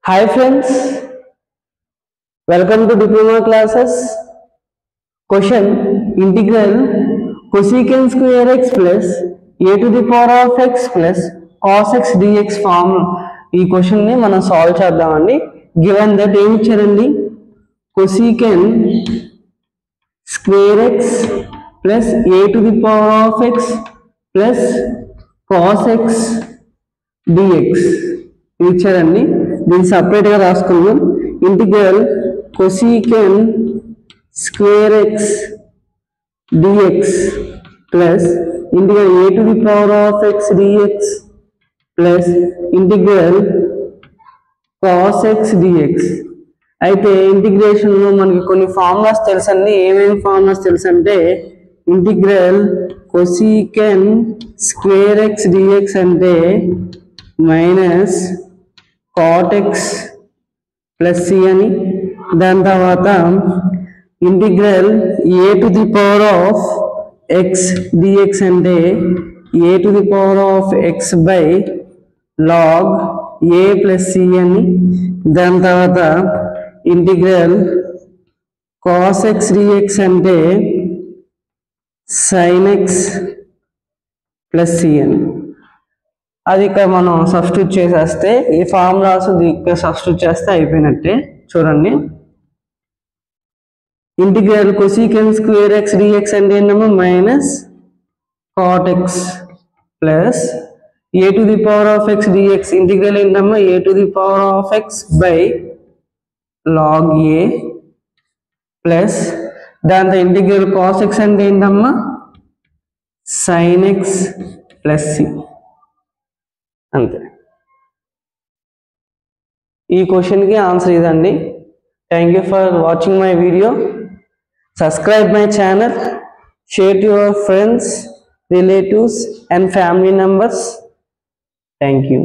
Hi friends, welcome to diploma classes. Question: integral cosecant square x plus a to the power of x plus cos x dx form ఈ question ని మనం solve చేద్దామండి. Given that ఏమి ఇచ్చారండి, cosecant square x plus a to the power of x plus cos x dx ఇచ్చారండి. దీన్ని separate గా రాసుకున్నాం. Integral cosecant square x dx plus integral a to the power of x dx plus integral cos x dx. అయితే integration లో మనకి కొన్ని formulas తెలుసండి. ఏమేమి ఫార్ములాస్ తెలుసు అంటే, integral cosecant square x dx అంటే minus cot x plus C అని, దాని తర్వాత integral a to the power of x dx అంటే a to the power of x by log a plus C అని, దాని తర్వాత ఇంటిగ్రల్ cos x dx అంటే sin x plus C అని. అది ఇక్కడ మనం సబ్స్టిట్యూట్ చేసేస్తే, ఈ ఫార్ములాస్ ఇక్కడ సబ్స్టిట్యూట్ చేస్తే అయిపోయినట్టే. చూడండి, integral cosecant square x dx అంటే ఏంటమ్మా minus cot x plus a to the power of x dx integral ఏంటమ్మా a to the power of x by log a plus దాంతో ఇంటిగ్రల్ cos x అంటే ఏంటమ్మా sin x plus C. అంతే, ఈ క్వశ్చన్కి answer ఇదండి. Thank you for watching my video. Subscribe my channel, share to your friends, relatives and family members. Thank you.